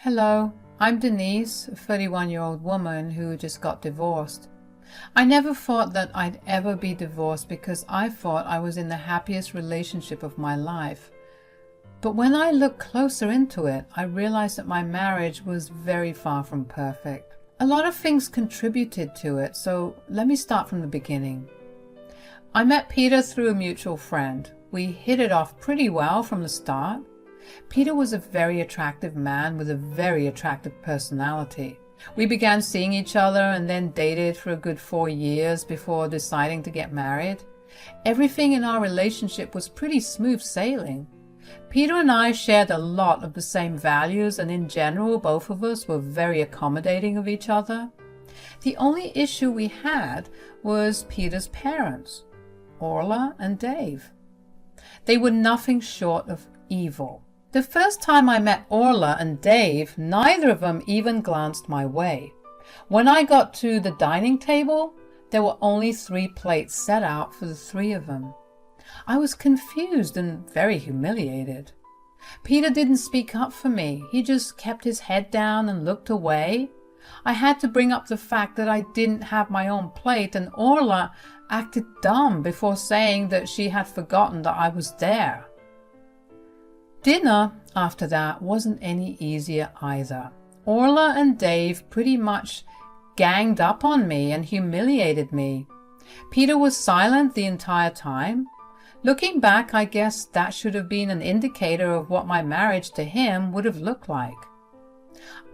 Hello, I'm Denise, a 31-year-old woman who just got divorced. I never thought that I'd ever be divorced because I thought I was in the happiest relationship of my life. But when I looked closer into it, I realized that my marriage was very far from perfect. A lot of things contributed to it, so let me start from the beginning. I met Peter through a mutual friend. We hit it off pretty well from the start. Peter was a very attractive man with a very attractive personality. We began seeing each other and then dated for a good 4 years before deciding to get married. Everything in our relationship was pretty smooth sailing. Peter and I shared a lot of the same values, and in general, both of us were very accommodating of each other. The only issue we had was Peter's parents, Orla and Dave. They were nothing short of evil. The first time I met Orla and Dave, neither of them even glanced my way. When I got to the dining table, there were only 3 plates set out for the 3 of them. I was confused and very humiliated. Peter didn't speak up for me. He just kept his head down and looked away. I had to bring up the fact that I didn't have my own plate, and Orla acted dumb before saying that she had forgotten that I was there. Dinner after that wasn't any easier either. Orla and Dave pretty much ganged up on me and humiliated me. Peter was silent the entire time. Looking back, I guess that should have been an indicator of what my marriage to him would have looked like.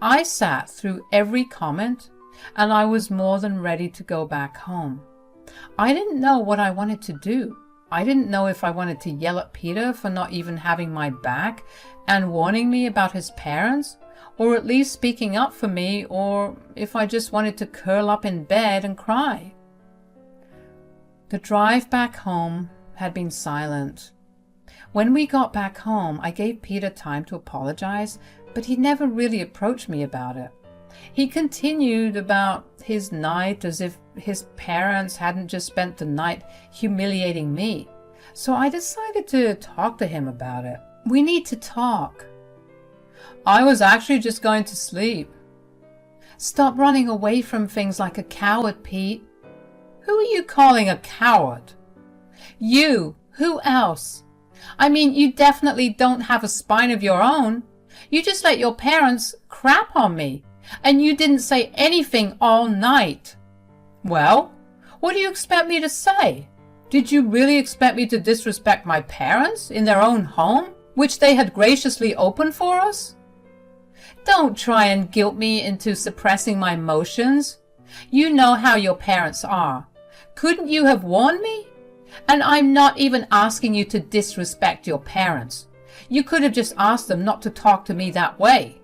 I sat through every comment, and I was more than ready to go back home. I didn't know what I wanted to do. I didn't know if I wanted to yell at Peter for not even having my back and warning me about his parents, or at least speaking up for me, or if I just wanted to curl up in bed and cry. The drive back home had been silent. When we got back home, I gave Peter time to apologize, but he never really approached me about it. He continued about his night as if his parents hadn't just spent the night humiliating me. So I decided to talk to him about it. We need to talk. I was actually just going to sleep. Stop running away from things like a coward, Pete. Who are you calling a coward? You. Who else? I mean, you definitely don't have a spine of your own. You just let your parents crap on me. And you didn't say anything all night. Well, what do you expect me to say? Did you really expect me to disrespect my parents in their own home, which they had graciously opened for us? Don't try and guilt me into suppressing my emotions. You know how your parents are. Couldn't you have warned me? And I'm not even asking you to disrespect your parents. You could have just asked them not to talk to me that way.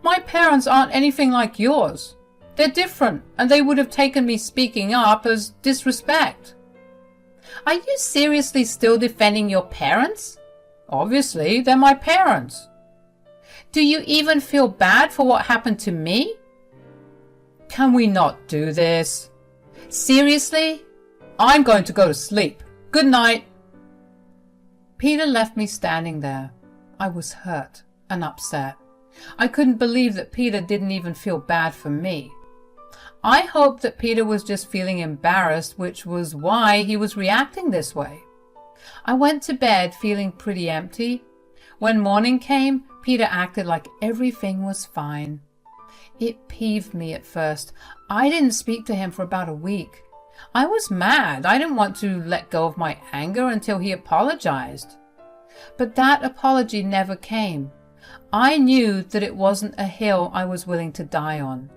My parents aren't anything like yours. They're different, and they would have taken me speaking up as disrespect. Are you seriously still defending your parents? Obviously, they're my parents. Do you even feel bad for what happened to me? Can we not do this? Seriously? I'm going to go to sleep. Good night. Peter left me standing there. I was hurt and upset. I couldn't believe that Peter didn't even feel bad for me. I hoped that Peter was just feeling embarrassed, which was why he was reacting this way. I went to bed feeling pretty empty. When morning came, Peter acted like everything was fine. It peeved me at first. I didn't speak to him for about a week. I was mad. I didn't want to let go of my anger until he apologized. But that apology never came. I knew that it wasn't a hill I was willing to die on.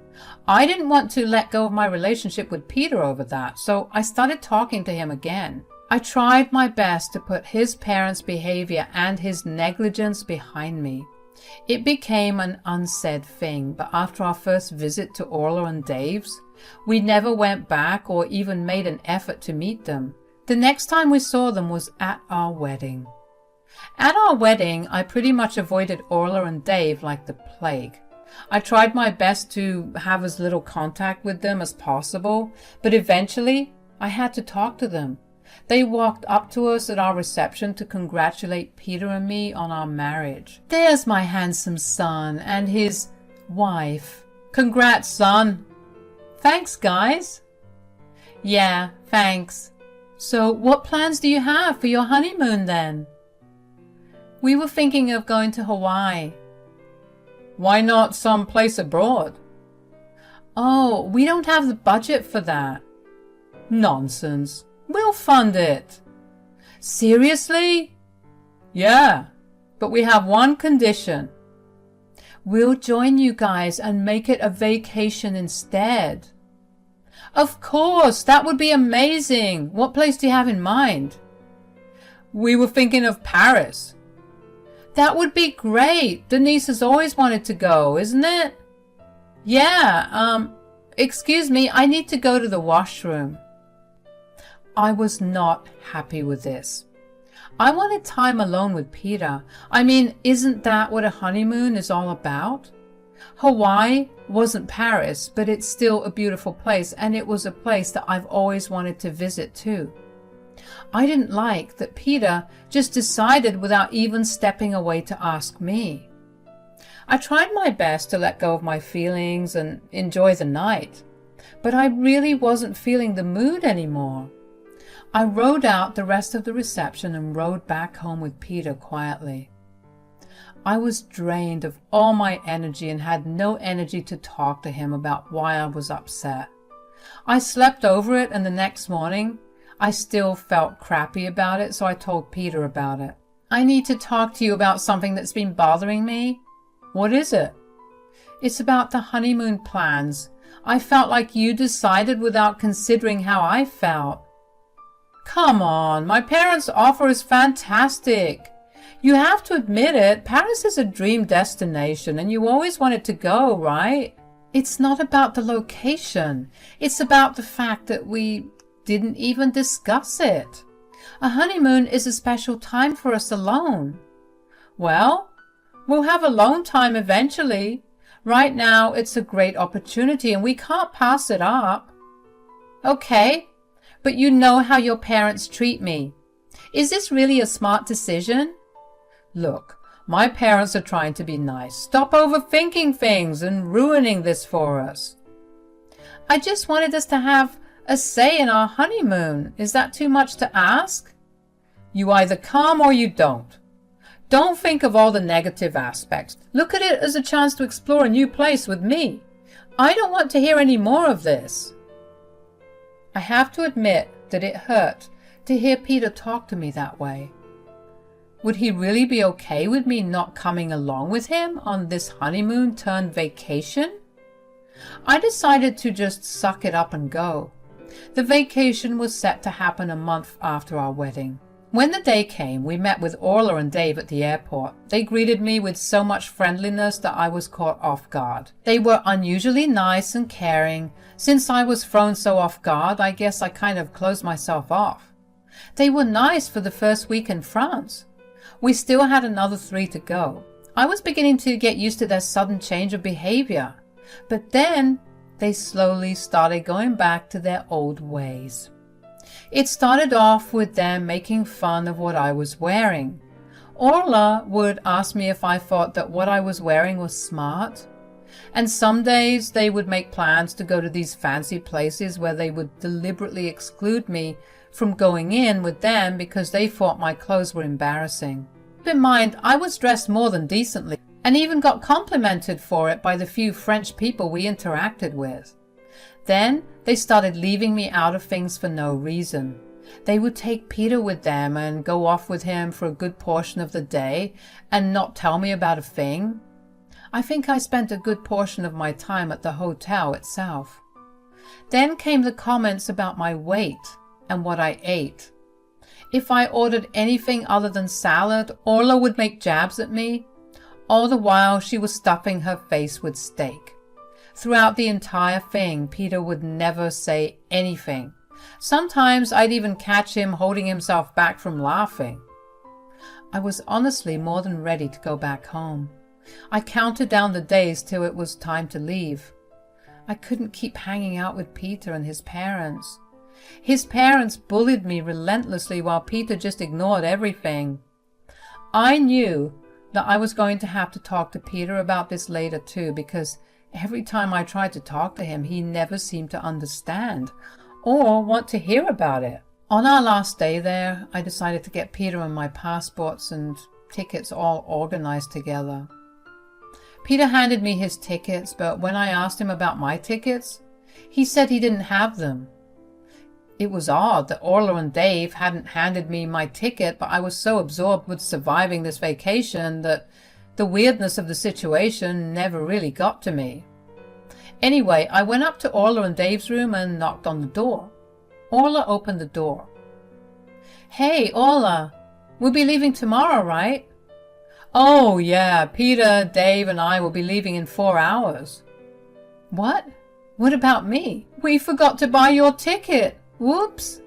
I didn't want to let go of my relationship with Peter over that, so I started talking to him again. I tried my best to put his parents' behavior and his negligence behind me. It became an unsaid thing, but after our first visit to Orla and Dave's, we never went back or even made an effort to meet them. The next time we saw them was at our wedding. At our wedding, I pretty much avoided Orla and Dave like the plague. I tried my best to have as little contact with them as possible, but eventually I had to talk to them. They walked up to us at our reception to congratulate Peter and me on our marriage. There's my handsome son and his wife. Congrats, son. Thanks, guys. Yeah, thanks. So what plans do you have for your honeymoon then? We were thinking of going to Hawaii. Why not some place abroad? Oh, we don't have the budget for that. Nonsense. We'll fund it. Seriously? Yeah, but we have one condition. We'll join you guys and make it a vacation instead. Of course, that would be amazing. What place do you have in mind? We were thinking of Paris. That would be great. Denise has always wanted to go, isn't it? Yeah, excuse me, I need to go to the washroom. I was not happy with this. I wanted time alone with Peter. I mean, isn't that what a honeymoon is all about? Hawaii wasn't Paris, but it's still a beautiful place, and it was a place that I've always wanted to visit too. I didn't like that Peter just decided without even stepping away to ask me. I tried my best to let go of my feelings and enjoy the night, but I really wasn't feeling the mood anymore. I rode out the rest of the reception and rode back home with Peter quietly. I was drained of all my energy and had no energy to talk to him about why I was upset. I slept over it, and the next morning I still felt crappy about it, so I told Peter about it. I need to talk to you about something that's been bothering me. What is it? It's about the honeymoon plans. I felt like you decided without considering how I felt. Come on, my parents' offer is fantastic. You have to admit it, Paris is a dream destination and you always wanted to go, right? It's not about the location. It's about the fact that we didn't even discuss it. A honeymoon is a special time for us alone. Well, we'll have alone time eventually. Right now, it's a great opportunity and we can't pass it up. Okay, but you know how your parents treat me. Is this really a smart decision? Look, my parents are trying to be nice. Stop overthinking things and ruining this for us. I just wanted us to have a say in our honeymoon. Is that too much to ask? You either come or you don't. Don't think of all the negative aspects. Look at it as a chance to explore a new place with me. I don't want to hear any more of this. I have to admit that it hurt to hear Peter talk to me that way. Would he really be okay with me not coming along with him on this honeymoon turned vacation? I decided to just suck it up and go. The vacation was set to happen a month after our wedding. When the day came, we met with Orla and Dave at the airport. They greeted me with so much friendliness that I was caught off guard. They were unusually nice and caring. Since I was thrown so off guard, I guess I kind of closed myself off. They were nice for the first week in France. We still had another 3 to go. I was beginning to get used to their sudden change of behavior, but then they slowly started going back to their old ways. It started off with them making fun of what I was wearing. Orla would ask me if I thought that what I was wearing was smart. And some days they would make plans to go to these fancy places where they would deliberately exclude me from going in with them because they thought my clothes were embarrassing. Keep in mind, I was dressed more than decently and even got complimented for it by the few French people we interacted with. Then they started leaving me out of things for no reason. They would take Peter with them and go off with him for a good portion of the day and not tell me about a thing. I think I spent a good portion of my time at the hotel itself. Then came the comments about my weight and what I ate. If I ordered anything other than salad, Orla would make jabs at me. All the while she was stuffing her face with steak. Throughout the entire thing, Peter would never say anything. Sometimes I'd even catch him holding himself back from laughing. I was honestly more than ready to go back home. I counted down the days till it was time to leave. I couldn't keep hanging out with Peter and his parents. His parents bullied me relentlessly while Peter just ignored everything. I knew that I was going to have to talk to Peter about this later too, because every time I tried to talk to him, he never seemed to understand or want to hear about it. On our last day there, I decided to get Peter and my passports and tickets all organized together. Peter handed me his tickets, but when I asked him about my tickets, he said he didn't have them. It was odd that Orla and Dave hadn't handed me my ticket, but I was so absorbed with surviving this vacation that the weirdness of the situation never really got to me. Anyway, I went up to Orla and Dave's room and knocked on the door. Orla opened the door. "Hey, Orla, we'll be leaving tomorrow, right?" "Oh, yeah, Peter, Dave, and I will be leaving in 4 hours." "What? What about me?" "We forgot to buy your ticket. Whoops."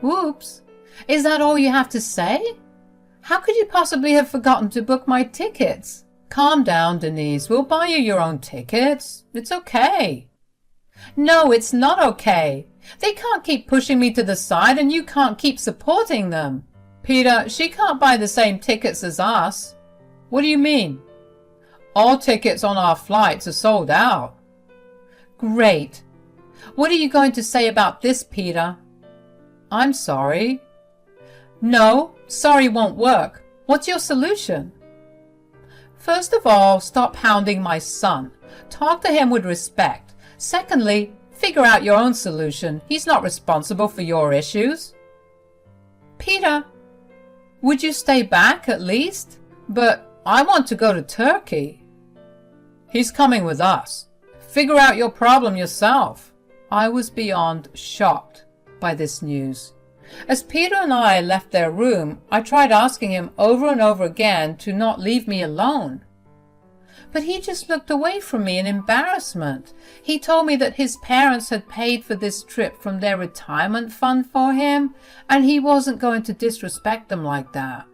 "Whoops? Is that all you have to say? How could you possibly have forgotten to book my tickets?" "Calm down, Denise. We'll buy you your own tickets. It's okay." "No, it's not okay. They can't keep pushing me to the side and you can't keep supporting them." "Peter, she can't buy the same tickets as us." "What do you mean?" "All tickets on our flights are sold out." "Great. What are you going to say about this, Peter?" "I'm sorry." "No, sorry won't work. What's your solution?" "First of all, stop hounding my son. Talk to him with respect. Secondly, figure out your own solution. He's not responsible for your issues." "Peter, would you stay back at least?" "But I want to go to Turkey." "He's coming with us. Figure out your problem yourself." I was beyond shocked by this news. As Peter and I left their room, I tried asking him over and over again to not leave me alone. But he just looked away from me in embarrassment. He told me that his parents had paid for this trip from their retirement fund for him, and he wasn't going to disrespect them like that.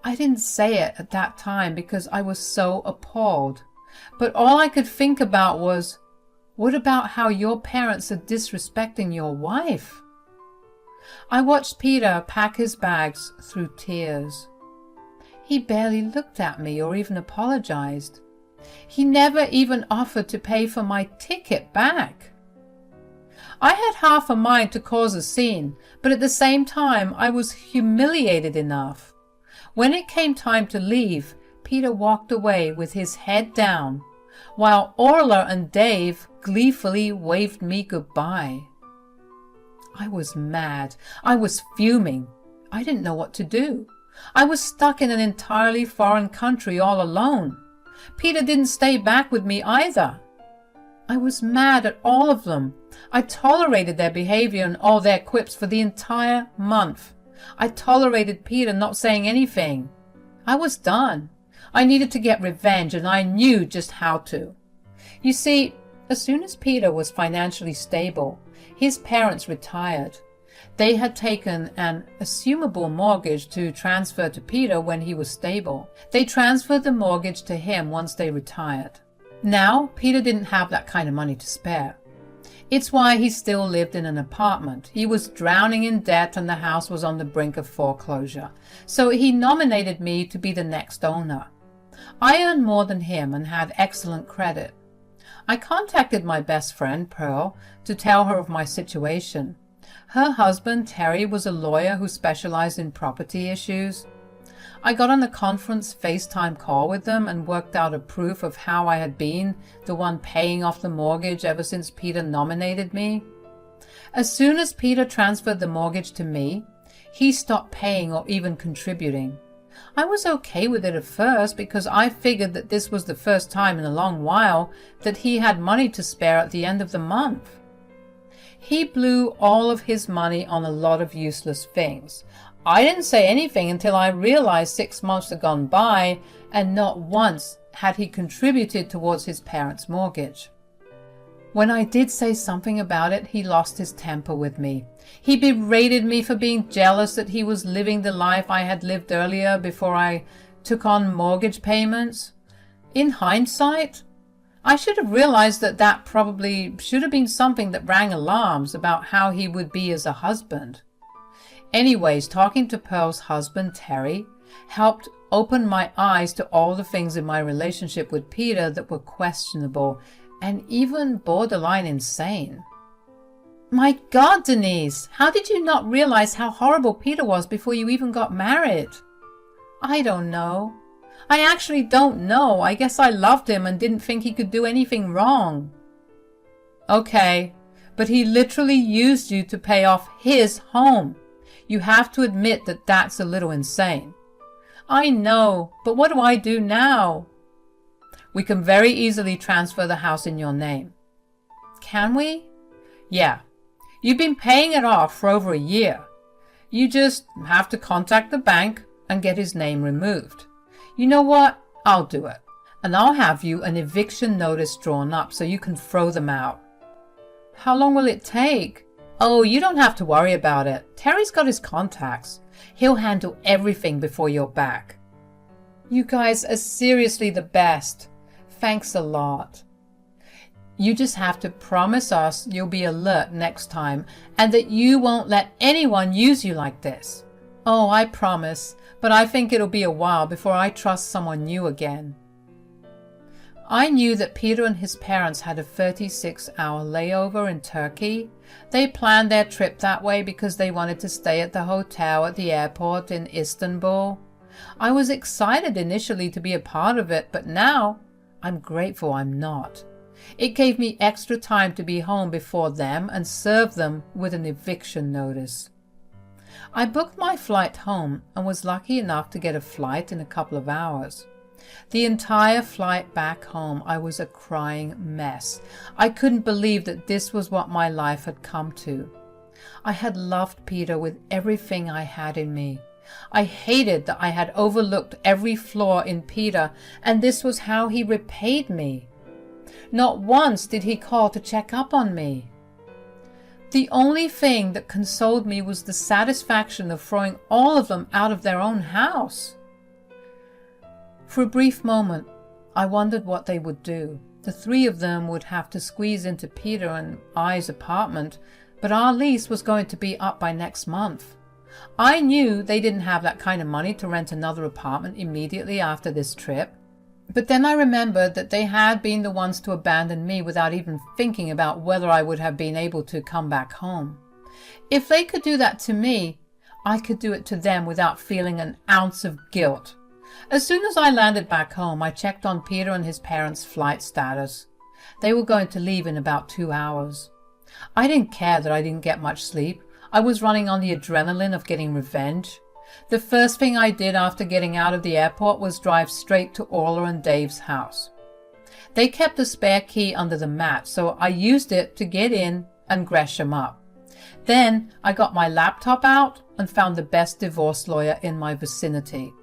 I didn't say it at that time because I was so appalled. But all I could think about was, what about how your parents are disrespecting your wife? I watched Peter pack his bags through tears. He barely looked at me or even apologized. He never even offered to pay for my ticket back. I had half a mind to cause a scene, but at the same time I was humiliated enough. When it came time to leave, Peter walked away with his head down, while Orla and Dave gleefully waved me goodbye. I was mad. I was fuming. I didn't know what to do. I was stuck in an entirely foreign country all alone. Peter didn't stay back with me either. I was mad at all of them. I tolerated their behavior and all their quips for the entire month. I tolerated Peter not saying anything. I was done. I needed to get revenge, and I knew just how to. You see, as soon as Peter was financially stable, his parents retired. They had taken an assumable mortgage to transfer to Peter when he was stable. They transferred the mortgage to him once they retired. Now, Peter didn't have that kind of money to spare. It's why he still lived in an apartment. He was drowning in debt and the house was on the brink of foreclosure. So he nominated me to be the next owner. I earned more than him and had excellent credit. I contacted my best friend, Pearl, to tell her of my situation. Her husband, Terry, was a lawyer who specialized in property issues. I got on a conference FaceTime call with them and worked out a proof of how I had been the one paying off the mortgage ever since Peter nominated me. As soon as Peter transferred the mortgage to me, he stopped paying or even contributing. I was okay with it at first because I figured that this was the first time in a long while that he had money to spare at the end of the month. He blew all of his money on a lot of useless things. I didn't say anything until I realized 6 months had gone by and not once had he contributed towards his parents' mortgage. When I did say something about it, he lost his temper with me. He berated me for being jealous that he was living the life I had lived earlier before I took on mortgage payments. In hindsight, I should have realized that that probably should have been something that rang alarms about how he would be as a husband. Anyways, talking to Pearl's husband, Terry, helped open my eyes to all the things in my relationship with Peter that were questionable and even borderline insane. My God, Denise, how did you not realize how horrible Peter was before you even got married? I don't know. I actually don't know. I guess I loved him and didn't think he could do anything wrong. Okay, but he literally used you to pay off his home. You have to admit that that's a little insane. I know, but what do I do now? We can very easily transfer the house in your name. Can we? Yeah. You've been paying it off for over a year. You just have to contact the bank and get his name removed. You know what? I'll do it. And I'll have you an eviction notice drawn up so you can throw them out. How long will it take? Oh, you don't have to worry about it. Terry's got his contacts. He'll handle everything before you're back. You guys are seriously the best. Thanks a lot. You just have to promise us you'll be alert next time and that you won't let anyone use you like this. Oh, I promise, but I think it'll be a while before I trust someone new again. I knew that Peter and his parents had a 36-hour layover in Turkey. They planned their trip that way because they wanted to stay at the hotel at the airport in Istanbul. I was excited initially to be a part of it, but now I'm grateful I'm not. It gave me extra time to be home before them and serve them with an eviction notice. I booked my flight home and was lucky enough to get a flight in a couple of hours. The entire flight back home, I was a crying mess. I couldn't believe that this was what my life had come to. I had loved Peter with everything I had in me. I hated that I had overlooked every flaw in Peter, and this was how he repaid me. Not once did he call to check up on me. The only thing that consoled me was the satisfaction of throwing all of them out of their own house. For a brief moment, I wondered what they would do. The three of them would have to squeeze into Peter and I's apartment, but our lease was going to be up by next month. I knew they didn't have that kind of money to rent another apartment immediately after this trip. But then I remembered that they had been the ones to abandon me without even thinking about whether I would have been able to come back home. If they could do that to me, I could do it to them without feeling an ounce of guilt. As soon as I landed back home, I checked on Peter and his parents' flight status. They were going to leave in about 2 hours. I didn't care that I didn't get much sleep. I was running on the adrenaline of getting revenge. The first thing I did after getting out of the airport was drive straight to Orla and Dave's house. They kept a spare key under the mat, so I used it to get in and Gresham up. Then I got my laptop out and found the best divorce lawyer in my vicinity.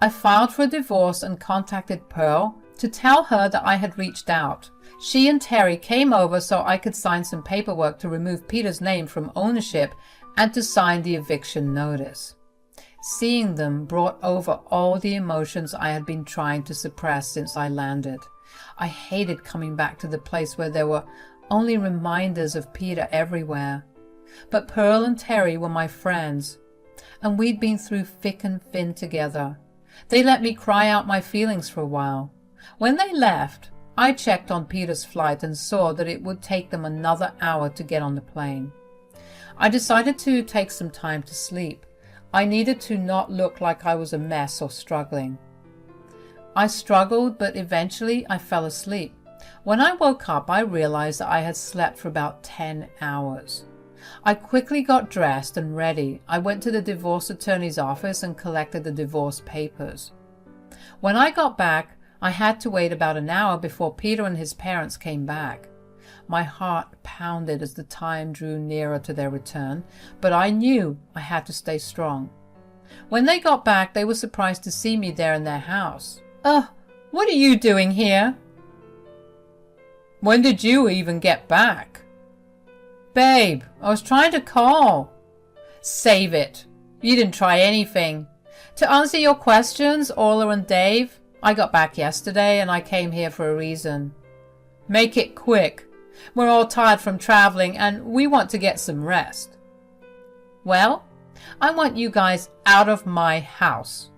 I filed for a divorce and contacted Pearl to tell her that I had reached out. She and Terry came over so I could sign some paperwork to remove Peter's name from ownership and to sign the eviction notice. Seeing them brought over all the emotions I had been trying to suppress since I landed. I hated coming back to the place where there were only reminders of Peter everywhere. But Pearl and Terry were my friends, and we'd been through thick and thin together. They let me cry out my feelings for a while. When they left, I checked on Peter's flight and saw that it would take them another hour to get on the plane. I decided to take some time to sleep. I needed to not look like I was a mess or struggling. I struggled, but eventually I fell asleep. When I woke up, I realized that I had slept for about 10 hours. I quickly got dressed and ready. I went to the divorce attorney's office and collected the divorce papers. When I got back, I had to wait about an hour before Peter and his parents came back. My heart pounded as the time drew nearer to their return, but I knew I had to stay strong. When they got back, they were surprised to see me there in their house. What are you doing here? When did you even get back? Babe, I was trying to call. Save it. You didn't try anything. To answer your questions, Orla and Dave, I got back yesterday and I came here for a reason. Make it quick. We're all tired from traveling and we want to get some rest. Well, I want you guys out of my house.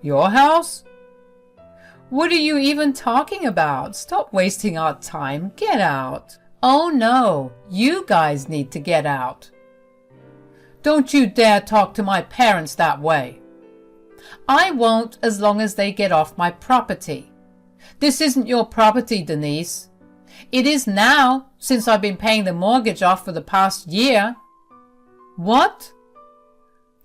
Your house? What are you even talking about? Stop wasting our time. Get out. Oh no, you guys need to get out. Don't you dare talk to my parents that way. I won't as long as they get off my property. This isn't your property, Denise. It is now, since I've been paying the mortgage off for the past year. What?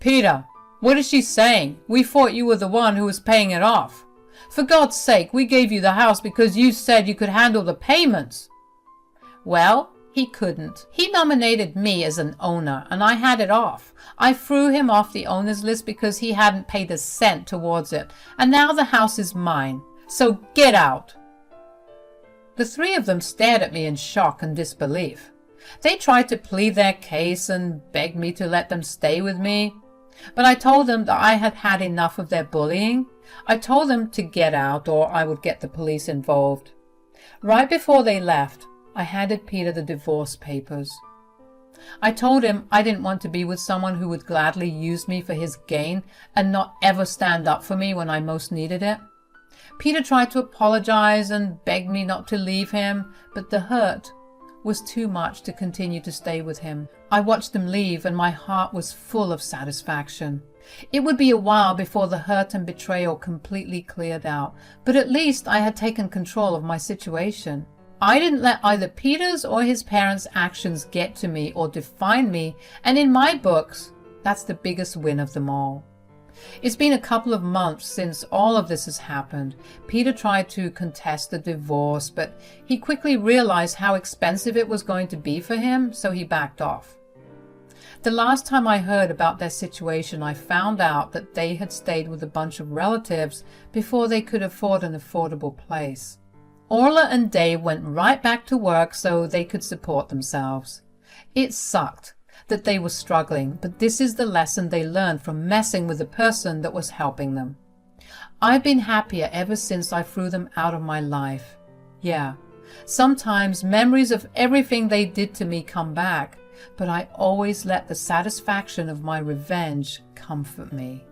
Peter, what is she saying? We thought you were the one who was paying it off. For God's sake, we gave you the house because you said you could handle the payments. Well, he couldn't. He nominated me as an owner and I had it off. I threw him off the owner's list because he hadn't paid a cent towards it, and now the house is mine. So get out. The three of them stared at me in shock and disbelief. They tried to plead their case and begged me to let them stay with me, but I told them that I had had enough of their bullying. I told them to get out or I would get the police involved. Right before they left, I handed Peter the divorce papers. I told him I didn't want to be with someone who would gladly use me for his gain and not ever stand up for me when I most needed it. Peter tried to apologize and begged me not to leave him, but the hurt was too much to continue to stay with him. I watched them leave and my heart was full of satisfaction. It would be a while before the hurt and betrayal completely cleared out, but at least I had taken control of my situation. I didn't let either Peter's or his parents' actions get to me or define me, and in my books, that's the biggest win of them all. It's been a couple of months since all of this has happened. Peter tried to contest the divorce, but he quickly realized how expensive it was going to be for him, so he backed off. The last time I heard about their situation, I found out that they had stayed with a bunch of relatives before they could afford an affordable place. Orla and Dave went right back to work so they could support themselves. It sucked that they were struggling, but this is the lesson they learned from messing with the person that was helping them. I've been happier ever since I threw them out of my life. Yeah, sometimes memories of everything they did to me come back, but I always let the satisfaction of my revenge comfort me.